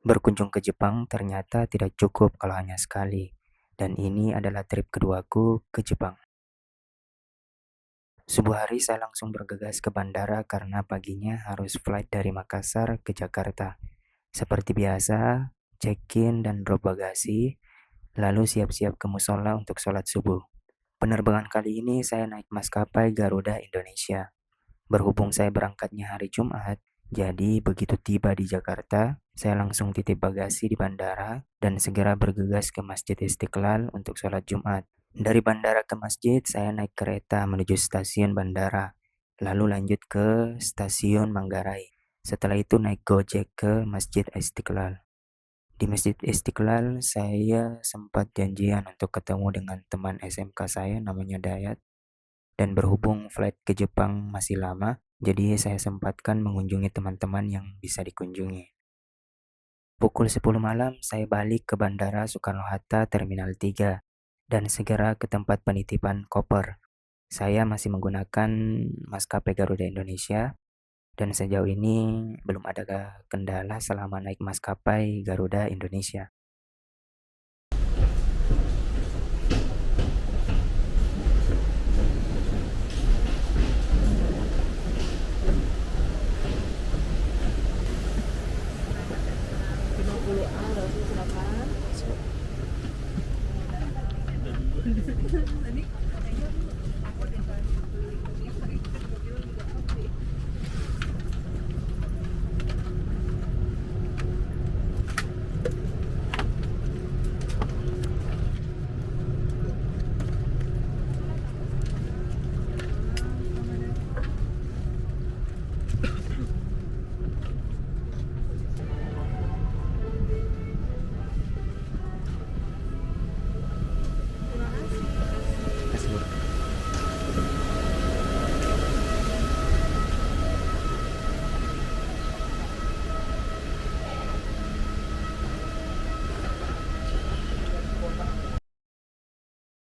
Berkunjung ke Jepang ternyata tidak cukup kalau hanya sekali, dan ini adalah trip keduaku ke Jepang. Subuh hari saya langsung bergegas ke bandara karena paginya harus flight dari Makassar ke Jakarta. Seperti biasa, check-in dan drop bagasi, lalu siap-siap ke musola untuk sholat subuh. Penerbangan kali ini saya naik maskapai Garuda Indonesia. Berhubung saya berangkatnya hari Jumat, jadi begitu tiba di Jakarta, saya langsung titip bagasi di bandara dan segera bergegas ke Masjid Istiqlal untuk sholat Jumat. Dari bandara ke masjid, saya naik kereta menuju stasiun bandara, lalu lanjut ke stasiun Manggarai. Setelah itu naik Gojek ke Masjid Istiqlal. Di Masjid Istiqlal, saya sempat janjian untuk ketemu dengan teman SMK saya namanya Dayat. Dan berhubung flight ke Jepang masih lama, jadi saya sempatkan mengunjungi teman-teman yang bisa dikunjungi. Pukul 10 malam, saya balik ke Bandara Soekarno-Hatta Terminal 3 dan segera ke tempat penitipan koper. Saya masih menggunakan maskapai Garuda Indonesia dan sejauh ini belum ada kendala selama naik maskapai Garuda Indonesia.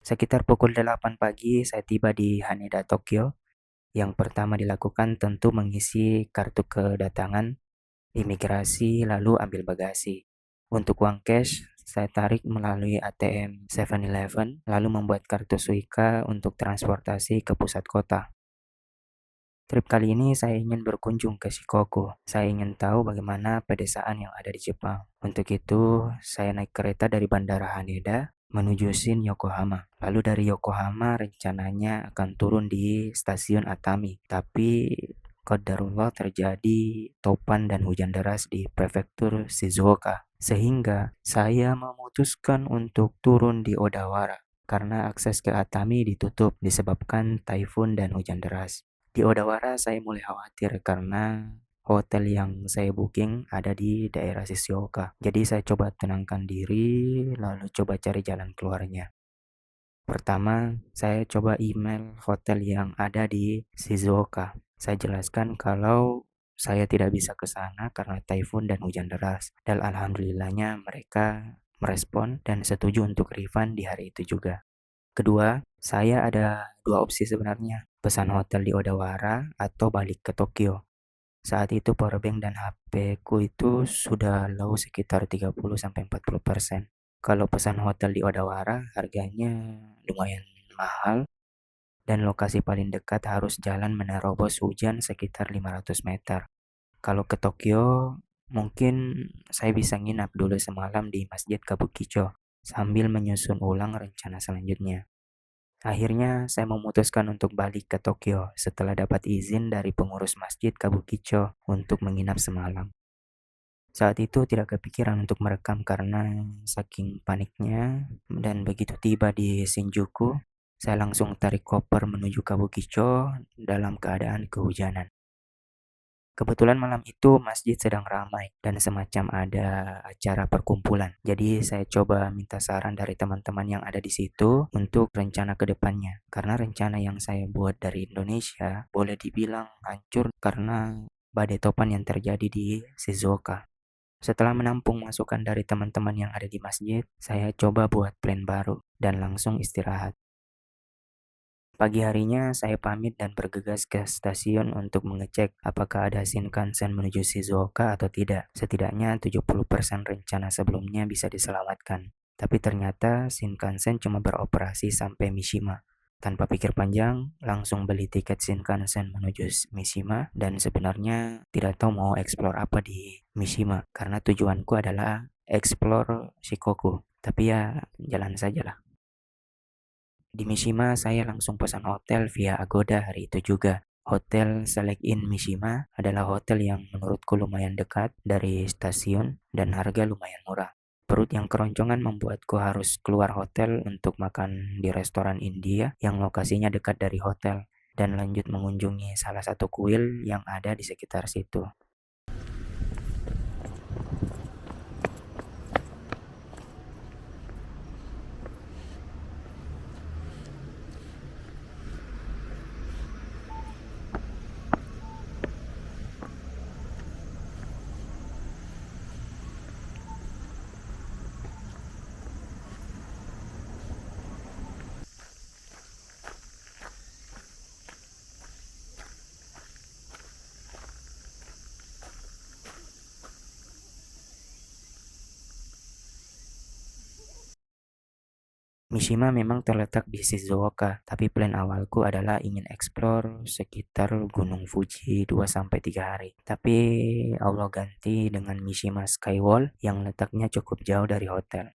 Sekitar pukul 8 pagi saya tiba di Haneda, Tokyo. Yang pertama dilakukan tentu mengisi kartu kedatangan, imigrasi, lalu ambil bagasi. Untuk uang cash, saya tarik melalui ATM 7-Eleven, lalu membuat kartu Suica untuk transportasi ke pusat kota. Trip kali ini saya ingin berkunjung ke Shikoku. Saya ingin tahu bagaimana pedesaan yang ada di Jepang. Untuk itu, saya naik kereta dari Bandara Haneda menuju Shin Yokohama. Lalu dari Yokohama rencananya akan turun di stasiun Atami. Tapi qadarullah terjadi topan dan hujan deras di prefektur Shizuoka. Sehingga saya memutuskan untuk turun di Odawara karena akses ke Atami ditutup disebabkan taifun dan hujan deras. Di Odawara saya mulai khawatir karena hotel yang saya booking ada di daerah Shizuoka. Jadi saya coba tenangkan diri, lalu coba cari jalan keluarnya. Pertama, saya coba email hotel yang ada di Shizuoka. Saya jelaskan kalau saya tidak bisa ke sana karena taifun dan hujan deras. Dan alhamdulillahnya mereka merespon dan setuju untuk refund di hari itu juga. Kedua, saya ada dua opsi sebenarnya. Pesan hotel di Odawara atau balik ke Tokyo. Saat itu powerbank dan HP ku itu sudah low sekitar 30-40%. Kalau pesan hotel di Odawara harganya lumayan mahal dan lokasi paling dekat harus jalan menerobos hujan sekitar 500 meter. Kalau ke Tokyo, mungkin saya bisa nginap dulu semalam di Masjid Kabukicho sambil menyusun ulang rencana selanjutnya. Akhirnya, saya memutuskan untuk balik ke Tokyo setelah dapat izin dari pengurus Masjid Kabukicho untuk menginap semalam. Saat itu tidak kepikiran untuk merekam karena saking paniknya dan begitu tiba di Shinjuku, saya langsung tarik koper menuju Kabukicho dalam keadaan kehujanan. Kebetulan malam itu masjid sedang ramai dan semacam ada acara perkumpulan. Jadi saya coba minta saran dari teman-teman yang ada di situ untuk rencana ke depannya. Karena rencana yang saya buat dari Indonesia boleh dibilang hancur karena badai topan yang terjadi di Shizuoka. Setelah menampung masukan dari teman-teman yang ada di masjid, saya coba buat plan baru dan langsung istirahat. Pagi harinya saya pamit dan bergegas ke stasiun untuk mengecek apakah ada Shinkansen menuju Shizuoka atau tidak. Setidaknya 70% rencana sebelumnya bisa diselamatkan. Tapi ternyata Shinkansen cuma beroperasi sampai Mishima. Tanpa pikir panjang, langsung beli tiket Shinkansen menuju Mishima dan sebenarnya tidak tahu mau explore apa di Mishima karena tujuanku adalah explore Shikoku. Tapi ya jalan saja lah. Di Mishima saya langsung pesan hotel via Agoda hari itu juga. Hotel Select Inn Mishima adalah hotel yang menurutku lumayan dekat dari stasiun dan harga lumayan murah. Perut yang keroncongan membuatku harus keluar hotel untuk makan di restoran India yang lokasinya dekat dari hotel dan lanjut mengunjungi salah satu kuil yang ada di sekitar situ. Mishima memang terletak di Shizuoka, tapi plan awalku adalah ingin eksplor sekitar Gunung Fuji 2-3 hari. Tapi Allah ganti dengan Mishima Skywall yang letaknya cukup jauh dari hotel.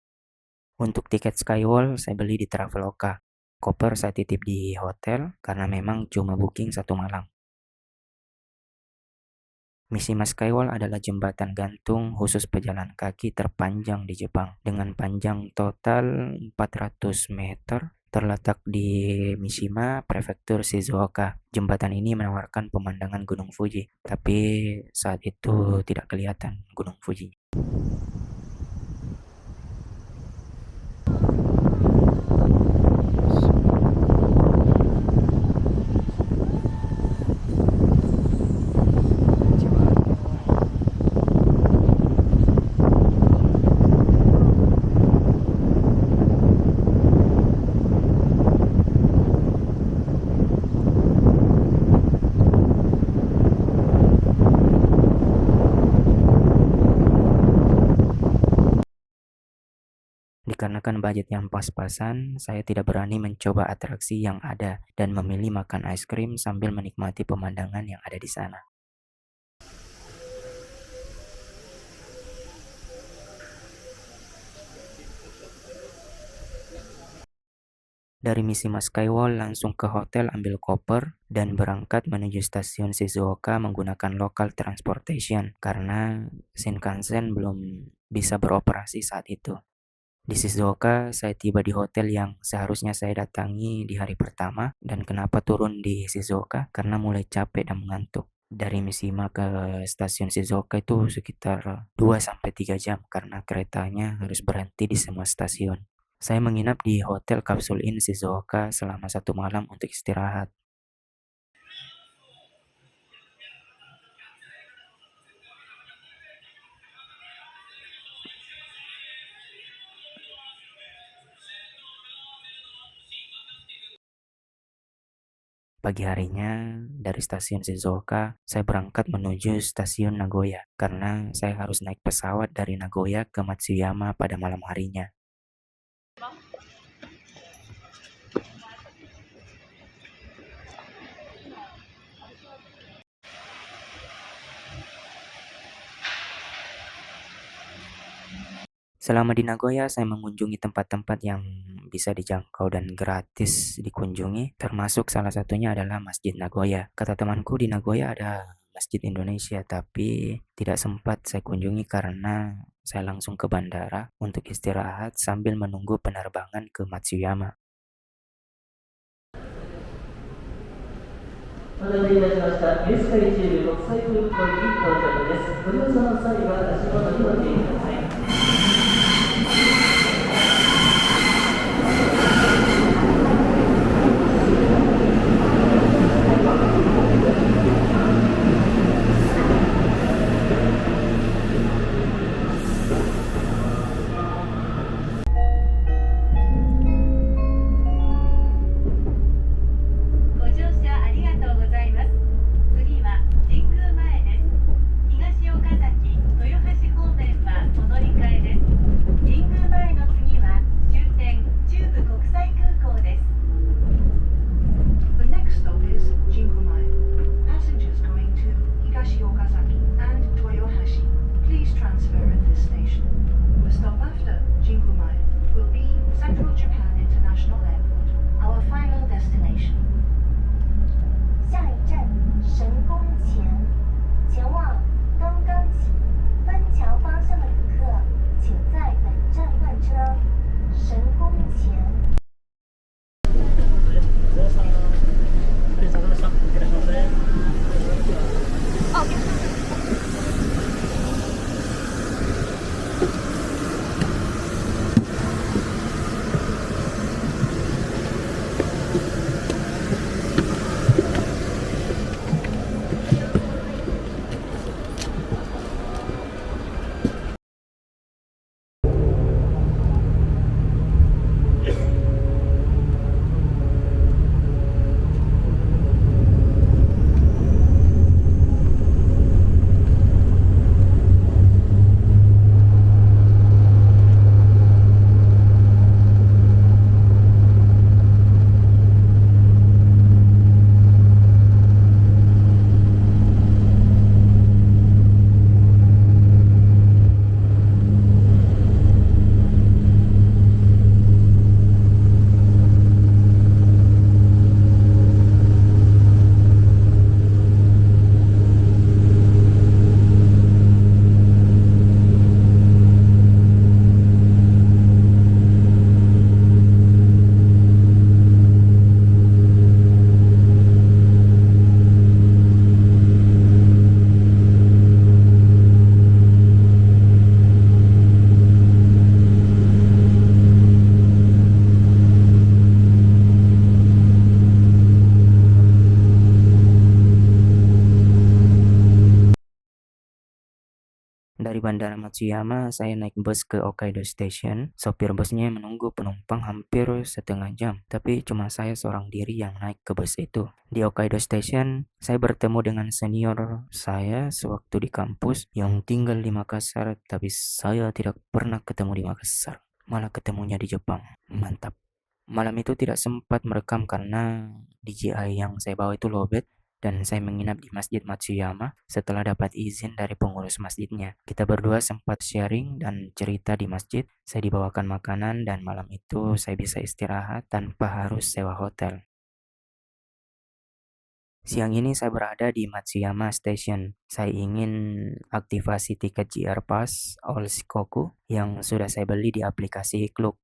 Untuk tiket Skywall saya beli di Traveloka. Koper saya titip di hotel karena memang cuma booking 1 malam. Mishima Skywall adalah jembatan gantung khusus pejalan kaki terpanjang di Jepang dengan panjang total 400 meter terletak di Mishima, Prefektur Shizuoka. Jembatan ini menawarkan pemandangan Gunung Fuji, tapi saat itu tidak kelihatan Gunung Fuji. Dikarenakan budget yang pas-pasan, saya tidak berani mencoba atraksi yang ada dan memilih makan es krim sambil menikmati pemandangan yang ada di sana. Dari Mishima Skywall langsung ke hotel ambil koper dan berangkat menuju stasiun Shizuoka menggunakan local transportation karena Shinkansen belum bisa beroperasi saat itu. Di Shizuoka, saya tiba di hotel yang seharusnya saya datangi di hari pertama dan kenapa turun di Shizuoka? Karena mulai capek dan mengantuk. Dari Mishima ke stasiun Shizuoka itu sekitar 2-3 jam karena keretanya harus berhenti di semua stasiun. Saya menginap di Hotel Capsule Inn Shizuoka selama 1 malam untuk istirahat. Pagi harinya, dari stasiun Shizuoka, saya berangkat menuju stasiun Nagoya karena saya harus naik pesawat dari Nagoya ke Matsuyama pada malam harinya. Selama di Nagoya, saya mengunjungi tempat-tempat yang bisa dijangkau dan gratis dikunjungi, termasuk salah satunya adalah Masjid Nagoya. Kata temanku di Nagoya ada Masjid Indonesia, tapi tidak sempat saya kunjungi karena saya langsung ke bandara untuk istirahat sambil menunggu penerbangan ke Matsuyama. お待たせいたしました。ニュースカリチーム国際空港に到着です。ご利用の際は足元にお気をつけください。宫前，前往东冈崎分桥方向的旅客，请在本站换车。神宫前。Dari Bandara Matsuyama, saya naik bus ke Hokkaido Station. Sopir busnya menunggu penumpang hampir setengah jam, tapi cuma saya seorang diri yang naik ke bus itu. Di Hokkaido Station, saya bertemu dengan senior saya sewaktu di kampus yang tinggal di Makassar, tapi saya tidak pernah ketemu di Makassar. Malah ketemunya di Jepang. Mantap. Malam itu tidak sempat merekam karena DJI yang saya bawa itu lowbat dan saya menginap di Masjid Matsuyama setelah dapat izin dari pengurus masjidnya. Kita berdua sempat sharing dan cerita di masjid. Saya dibawakan makanan dan malam itu saya bisa istirahat tanpa harus sewa hotel. Siang ini saya berada di Matsuyama Station. Saya ingin aktivasi tiket JR Pass All Shikoku yang sudah saya beli di aplikasi Klook.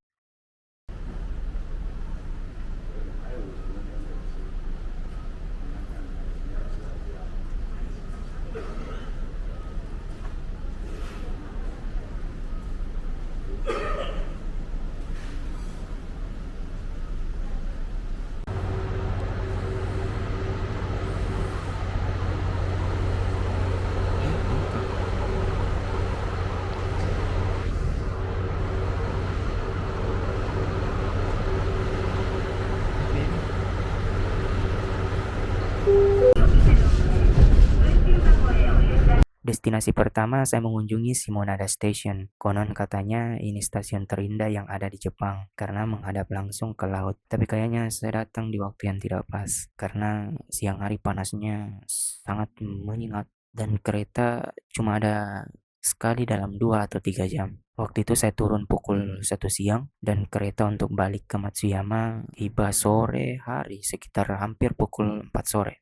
Destinasi pertama saya mengunjungi Shimonada Station. Konon katanya ini stasiun terindah yang ada di Jepang karena menghadap langsung ke laut. Tapi kayaknya saya datang di waktu yang tidak pas karena siang hari panasnya sangat menyengat dan kereta cuma ada sekali dalam 2 atau 3 jam. Waktu itu saya turun pukul 1 siang dan kereta untuk balik ke Matsuyama tiba sore hari sekitar hampir pukul 4 sore.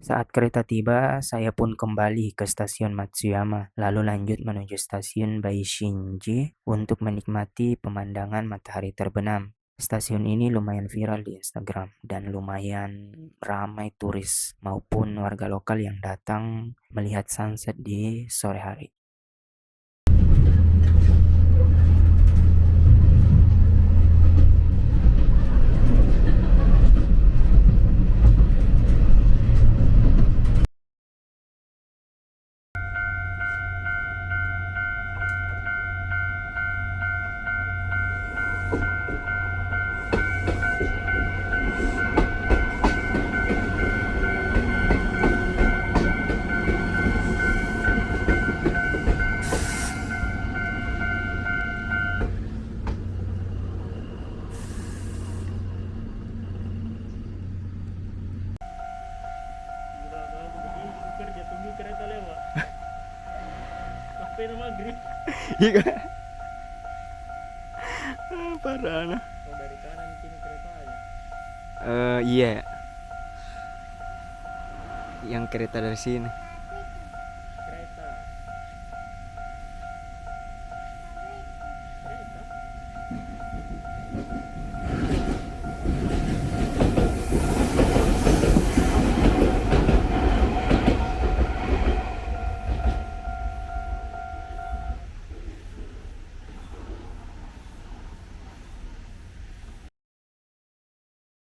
Saat kereta tiba, saya pun kembali ke stasiun Matsuyama, lalu lanjut menuju stasiun Baishinji untuk menikmati pemandangan matahari terbenam. Stasiun ini lumayan viral di Instagram dan lumayan ramai turis maupun warga lokal yang datang melihat sunset di sore hari. Kerja tunggu kereta lewat. Sampai maghrib. Iya kan? Parah nah. Oh, dari kanan sini keretanya. Iya. Yang kereta dari sini. Kereta. Kereta.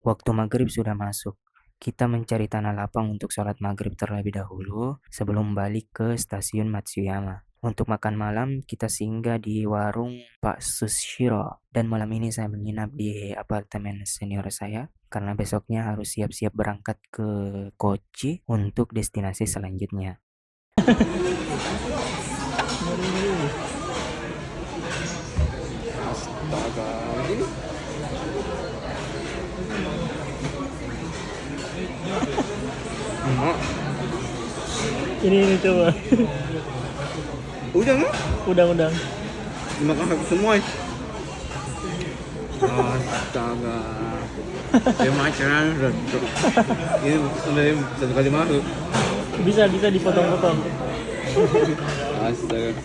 Waktu maghrib sudah masuk. Kita mencari tanah lapang untuk sholat maghrib terlebih dahulu sebelum balik ke stasiun Matsuyama. Untuk makan malam, kita singgah di warung Pak Sushiro. Dan malam ini saya menginap di apartemen senior saya karena besoknya harus siap-siap berangkat ke Kochi untuk destinasi selanjutnya. Astaga, ini Ini coba. Udah nggak? Udang-udang. Dimakan habis semua. Astaga. Ya macan udah. Ini udah satu kali masuk. Bisa dipotong-potong. Astaga.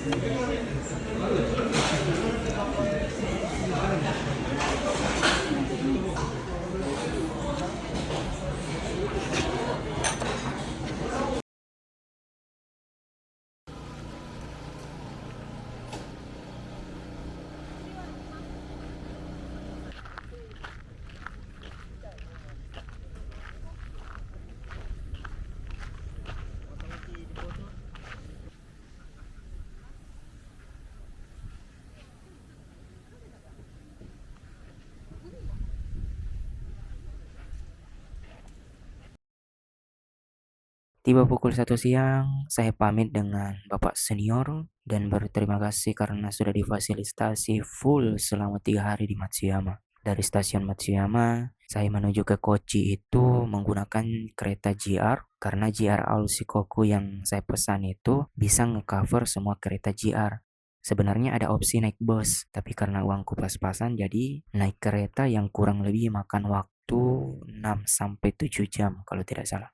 Tiba pukul 1 siang, saya pamit dengan Bapak Senior dan berterima kasih karena sudah difasilitasi full selama 3 hari di Matsuyama. Dari stasiun Matsuyama, saya menuju ke Kochi itu menggunakan kereta JR karena JR All Shikoku yang saya pesan itu bisa ngecover semua kereta JR. Sebenarnya ada opsi naik bus, tapi karena uangku pas-pasan jadi naik kereta yang kurang lebih makan waktu 6-7 jam kalau tidak salah.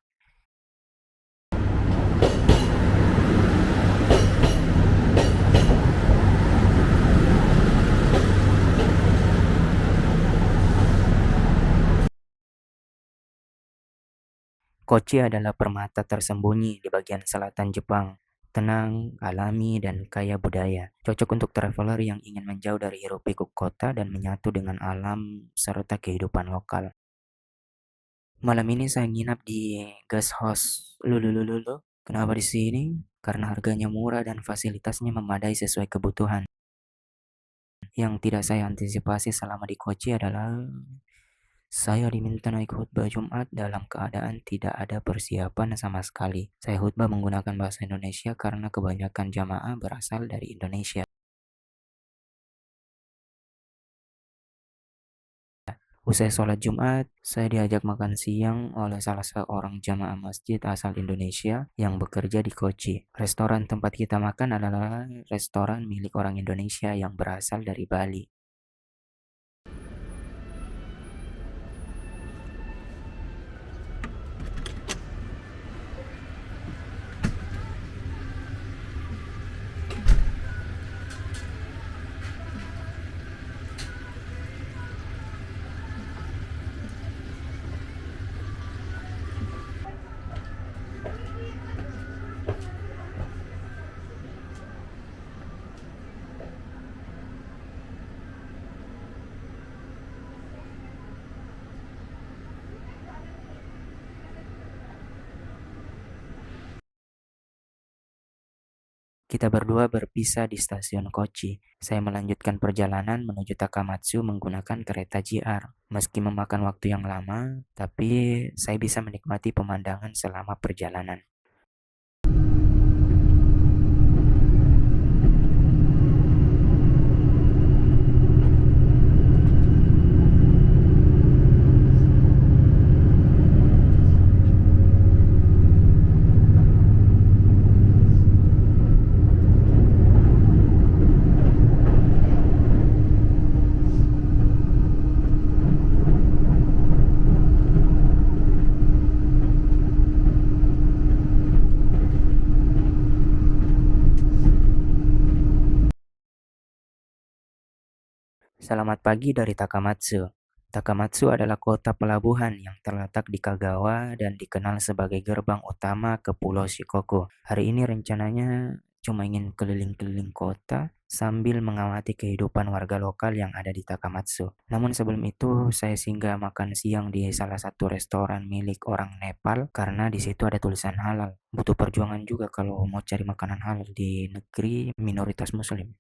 Kochi adalah permata tersembunyi di bagian selatan Jepang. Tenang, alami, dan kaya budaya. Cocok untuk traveler yang ingin menjauh dari hiruk-pikuk kota dan menyatu dengan alam serta kehidupan lokal. Malam ini saya nginap di guest house. Lululululu. Kenapa di sini? Karena harganya murah dan fasilitasnya memadai sesuai kebutuhan. Yang tidak saya antisipasi selama di Kochi adalah saya diminta naik khutbah Jumat dalam keadaan tidak ada persiapan sama sekali. Saya khutbah menggunakan bahasa Indonesia karena kebanyakan jamaah berasal dari Indonesia. Usai sholat Jumat, saya diajak makan siang oleh salah seorang jamaah masjid asal Indonesia yang bekerja di Kochi. Restoran tempat kita makan adalah restoran milik orang Indonesia yang berasal dari Bali. Kita berdua berpisah di stasiun Kochi. Saya melanjutkan perjalanan menuju Takamatsu menggunakan kereta JR. Meski memakan waktu yang lama, tapi saya bisa menikmati pemandangan selama perjalanan. Selamat pagi dari Takamatsu. Takamatsu adalah kota pelabuhan yang terletak di Kagawa dan dikenal sebagai gerbang utama ke Pulau Shikoku. Hari ini rencananya cuma ingin keliling-keliling kota sambil mengamati kehidupan warga lokal yang ada di Takamatsu. Namun sebelum itu, saya singgah makan siang di salah satu restoran milik orang Nepal karena di situ ada tulisan halal. Butuh perjuangan juga kalau mau cari makanan halal di negeri minoritas Muslim.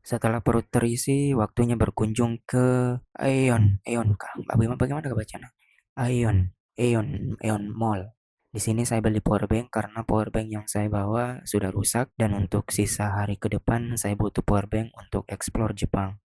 Setelah perut terisi, waktunya berkunjung ke Aeon kah? Bagaimana kebacanya? Aeon Mall. Di sini saya beli powerbank karena powerbank yang saya bawa sudah rusak dan untuk sisa hari ke depan saya butuh powerbank untuk explore Jepang.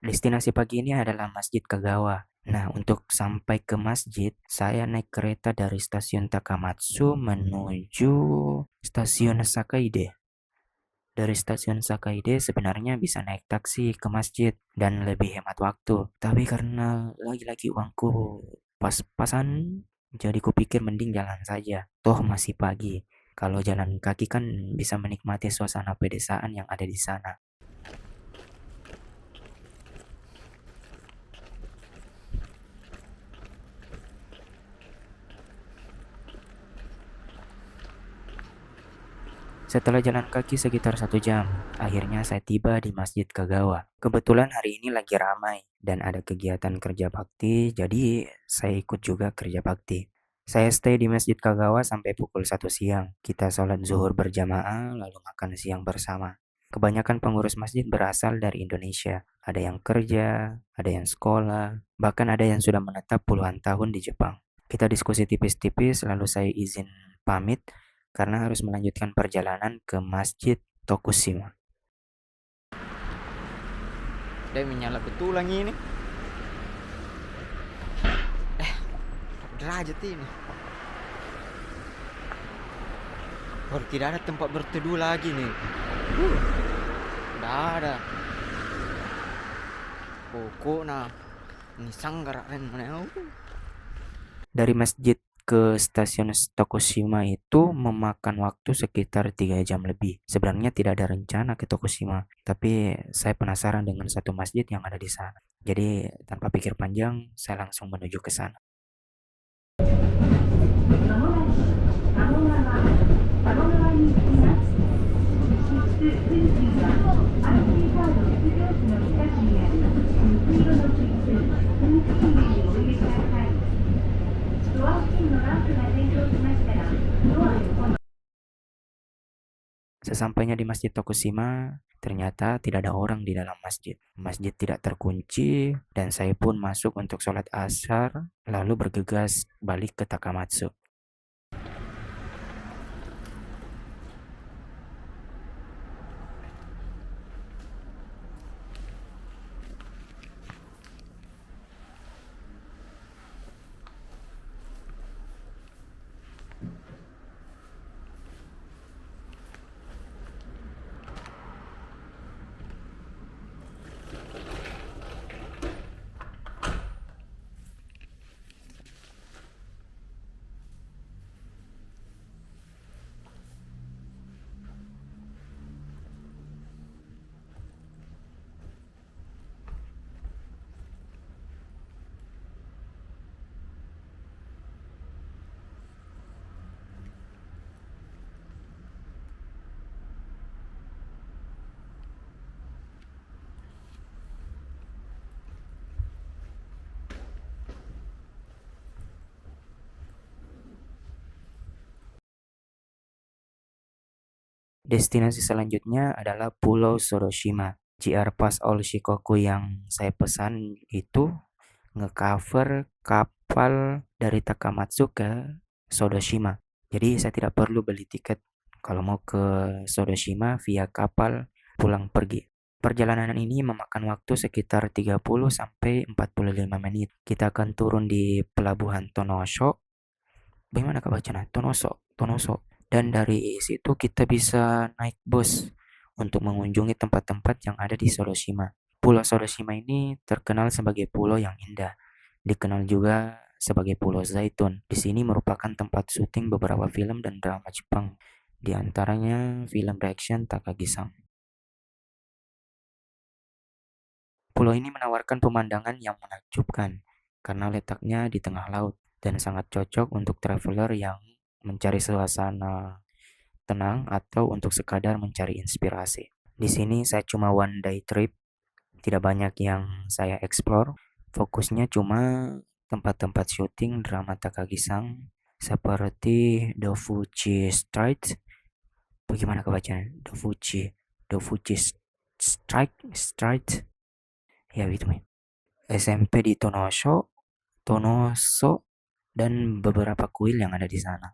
Destinasi pagi ini adalah Masjid Kagawa. Nah, untuk sampai ke masjid, saya naik kereta dari stasiun Takamatsu menuju stasiun Sakaide. Dari stasiun Sakaide sebenarnya bisa naik taksi ke masjid dan lebih hemat waktu. Tapi karena lagi-lagi uangku pas-pasan, jadi kupikir mending jalan saja. Toh masih pagi. Kalau jalan kaki kan bisa menikmati suasana pedesaan yang ada di sana. Setelah jalan kaki sekitar 1 jam, akhirnya saya tiba di Masjid Kagawa. Kebetulan hari ini lagi ramai dan ada kegiatan kerja bakti, jadi saya ikut juga kerja bakti. Saya stay di Masjid Kagawa sampai pukul 1 siang. Kita sholat zuhur berjamaah, lalu makan siang bersama. Kebanyakan pengurus masjid berasal dari Indonesia. Ada yang kerja, ada yang sekolah, bahkan ada yang sudah menetap puluhan tahun di Jepang. Kita diskusi tipis-tipis, lalu saya izin pamit karena harus melanjutkan perjalanan ke Masjid Tokushima. Dia menyala betul lagi ini. Derajat ini. Baru tidak ada tempat berteduh lagi nih. Tidak ada. Pokoknya ini sanggar mana? Dari masjid ke stasiun Tokushima itu memakan waktu sekitar 3 jam lebih. Sebenarnya tidak ada rencana ke Tokushima, tapi saya penasaran dengan satu masjid yang ada di sana. Jadi tanpa pikir panjang, saya langsung menuju ke sana. Sesampainya di Masjid Tokushima, ternyata tidak ada orang di dalam masjid. Masjid tidak terkunci, dan saya pun masuk untuk sholat asar, lalu bergegas balik ke Takamatsu. Destinasi selanjutnya adalah Pulau Sodoshima. JR Pass All Shikoku yang saya pesan itu ngecover kapal dari Takamatsu ke Sodoshima. Jadi saya tidak perlu beli tiket kalau mau ke Sodoshima via kapal pulang pergi. Perjalanan ini memakan waktu sekitar 30 sampai 45 menit. Kita akan turun di pelabuhan Tonosho. Bagaimana kak bacanya? Tonoso. Dan dari situ kita bisa naik bus untuk mengunjungi tempat-tempat yang ada di Sodoshima. Pulau Sodoshima ini terkenal sebagai pulau yang indah. Dikenal juga sebagai Pulau Zaitun. Di sini merupakan tempat syuting beberapa film dan drama Jepang, di antaranya film action Takagi-san. Pulau ini menawarkan pemandangan yang menakjubkan karena letaknya di tengah laut dan sangat cocok untuk traveler yang mencari suasana tenang atau untuk sekadar mencari inspirasi. Di sini saya cuma one day trip, tidak banyak yang saya explore. Fokusnya cuma tempat-tempat syuting drama Takagi-san seperti Dofuchi Street. Bagaimana kebacanya? Dofuchi Street. Ya gitu. SMP di Tonoso, dan beberapa kuil yang ada di sana.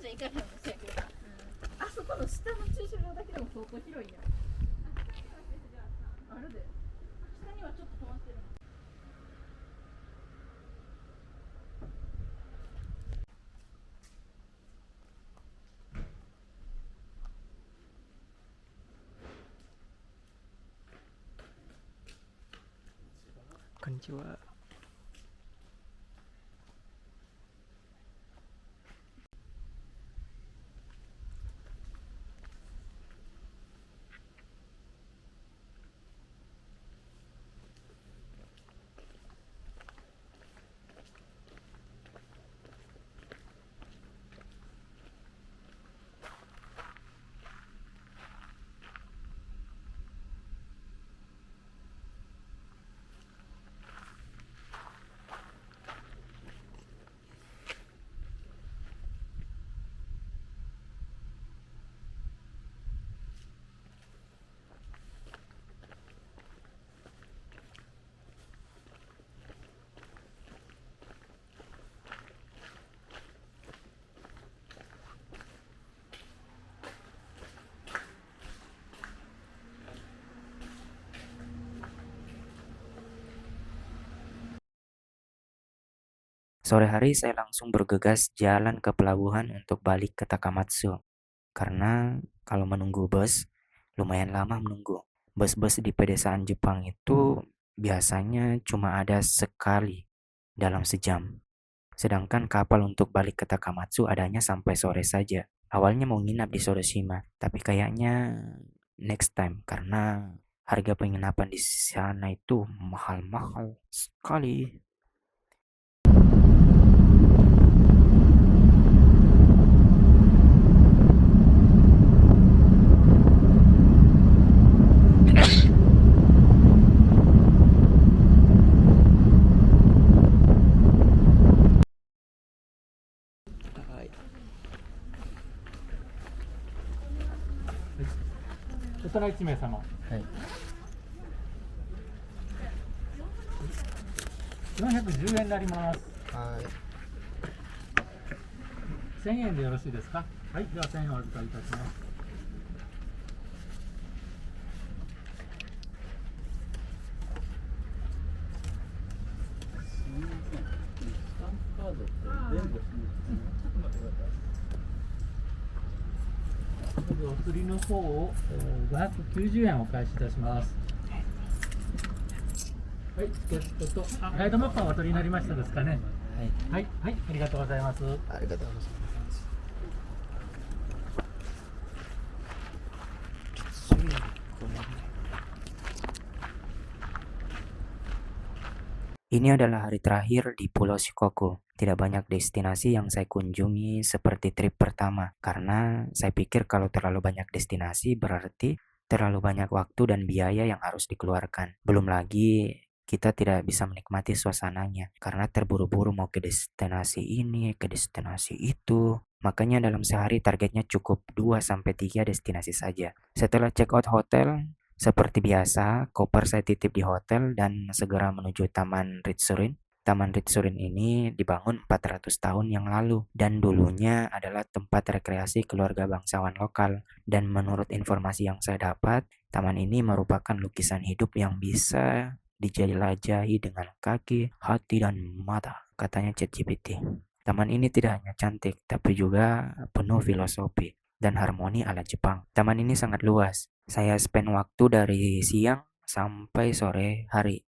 じゃ行かへんのせやけど、あそこの下の駐車場だけでも相当広いやん。あるで。下にはちょっと止まってるの。こんにちは。Sore hari saya langsung bergegas jalan ke pelabuhan untuk balik ke Takamatsu. Karena kalau menunggu bus, lumayan lama menunggu. Bus-bus di pedesaan Jepang itu biasanya cuma ada sekali dalam sejam. Sedangkan kapal untuk balik ke Takamatsu adanya sampai sore saja. Awalnya mau nginap di Soroshima, tapi kayaknya next time karena harga penginapan di sana itu mahal-mahal sekali.大人1名様。はい。410円になります。はい。1000円でよろしいですか。はい、では1000円お預かりいたします。お釣りの方を590円お返しいたします。はい、チケットとガイドマップはお取りになりましたですかね。はい、はい、ありがとうございます。ありがとうございます。Ini adalah hari terakhir di Pulau Shikoku. Tidak banyak destinasi yang saya kunjungi seperti trip pertama, karena saya pikir kalau terlalu banyak destinasi berarti terlalu banyak waktu dan biaya yang harus dikeluarkan. Belum lagi kita tidak bisa menikmati suasananya, karena terburu-buru mau ke destinasi ini, ke destinasi itu. Makanya dalam sehari targetnya cukup 2-3 destinasi saja. Setelah check out hotel, seperti biasa, koper saya titip di hotel dan segera menuju Taman Ritsurin. Taman Ritsurin ini dibangun 400 tahun yang lalu dan dulunya adalah tempat rekreasi keluarga bangsawan lokal. Dan menurut informasi yang saya dapat, taman ini merupakan lukisan hidup yang bisa dijelajahi dengan kaki, hati, dan mata, katanya ChatGPT. Taman ini tidak hanya cantik, tapi juga penuh filosofi dan harmoni ala Jepang. Taman ini sangat luas. Saya spend waktu dari siang sampai sore hari.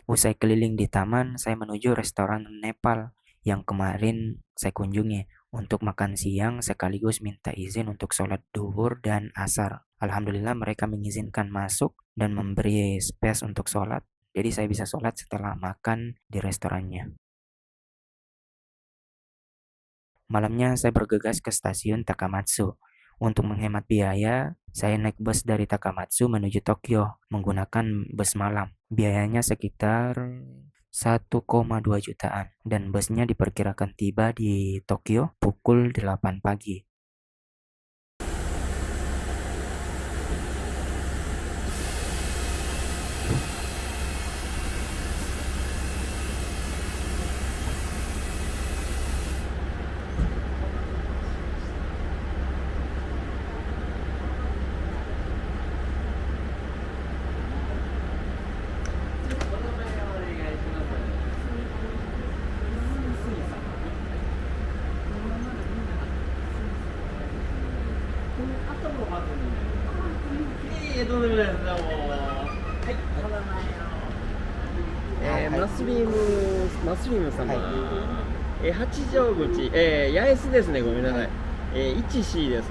Usai keliling di taman, saya menuju restoran Nepal yang kemarin saya kunjungi untuk makan siang sekaligus minta izin untuk sholat duhur dan asar. Alhamdulillah mereka mengizinkan masuk dan memberi space untuk sholat. Jadi saya bisa sholat setelah makan di restorannya. Malamnya saya bergegas ke stasiun Takamatsu. Untuk menghemat biaya, saya naik bus dari Takamatsu menuju Tokyo menggunakan bus malam. Biayanya sekitar 1,2 jutaan dan busnya diperkirakan tiba di Tokyo pukul 8 pagi. マスリム様、八条口、八重洲ですね、ごめんなさい。1C です。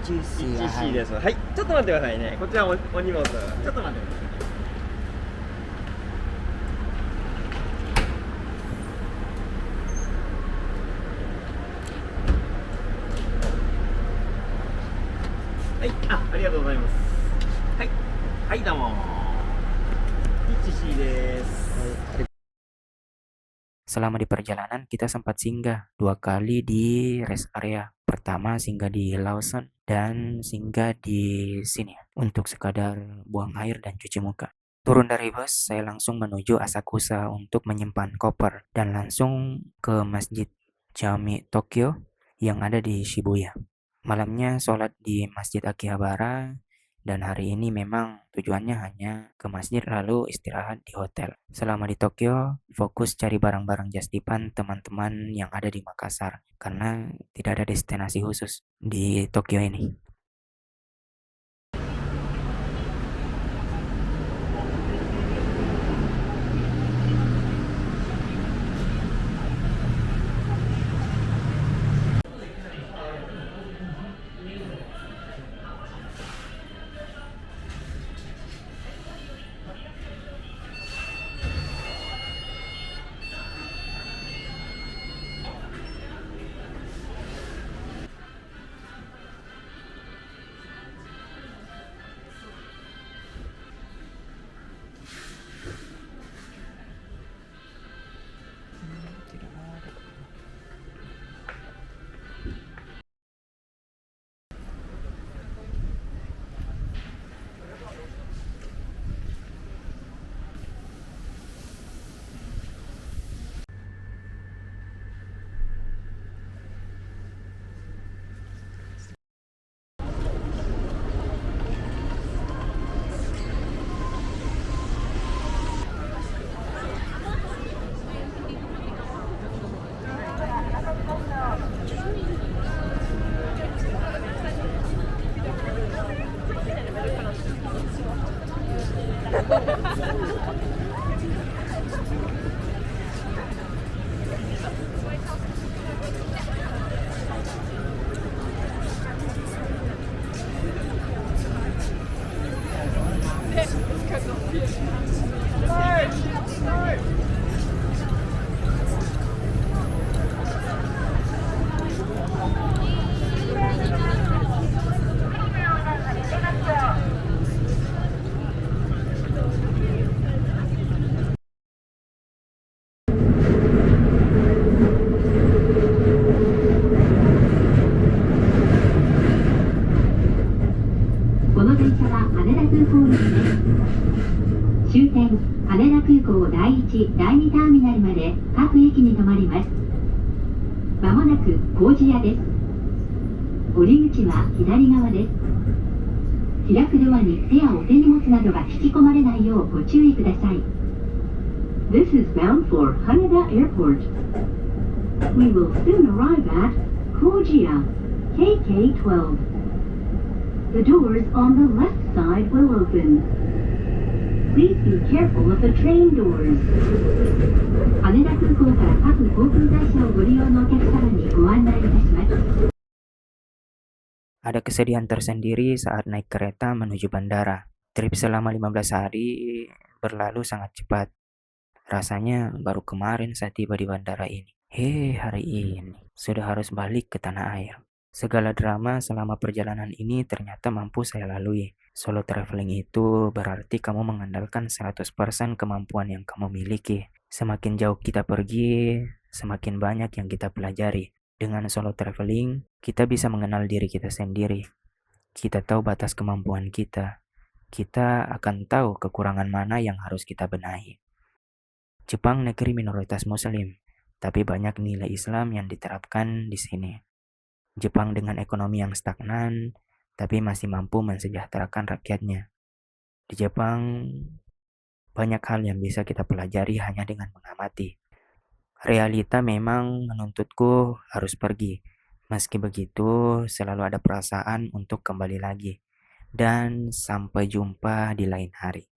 1C です。はい、ちょっと待ってくださいね。こちらお荷物。ちょっと待ってください。はい、ありがとうございます。はい、はい、どうも。1C です。Selama di perjalanan, kita sempat singgah 2 kali di rest area. Pertama singgah di Lawson dan singgah di sini untuk sekadar buang air dan cuci muka. Turun dari bus, saya langsung menuju Asakusa untuk menyimpan koper dan langsung ke Masjid Jami Tokyo yang ada di Shibuya. Malamnya sholat di Masjid Akihabara, dan hari ini memang tujuannya hanya ke masjid lalu istirahat di hotel. Selama di Tokyo, fokus cari barang-barang just dipan teman-teman yang ada di Makassar, karena tidak ada destinasi khusus di Tokyo ini. This is bound for Haneda Airport. We will soon arrive at Kojiya, KK12. The doors on the left side will open. Please be careful of the train doors. 羽田空港から各航空会社をご利用のお客様にご案内いたします。 Ada kesedihan tersendiri saat naik kereta menuju bandara. Trip selama 15 hari berlalu sangat cepat. Rasanya baru kemarin saya tiba di bandara ini. Hari ini sudah harus balik ke tanah air. Segala drama selama perjalanan ini ternyata mampu saya lalui. Solo traveling itu berarti kamu mengandalkan 100% kemampuan yang kamu miliki. Semakin jauh kita pergi, semakin banyak yang kita pelajari. Dengan solo traveling, kita bisa mengenal diri kita sendiri. Kita tahu batas kemampuan kita. Kita akan tahu kekurangan mana yang harus kita benahi. Jepang negeri minoritas muslim, tapi banyak nilai Islam yang diterapkan di sini. Jepang dengan ekonomi yang stagnan, tapi masih mampu mensejahterakan rakyatnya. Di Jepang, banyak hal yang bisa kita pelajari hanya dengan mengamati. Realita memang menuntutku harus pergi, Meski begitu, selalu ada perasaan untuk kembali lagi. Dan sampai jumpa di lain hari.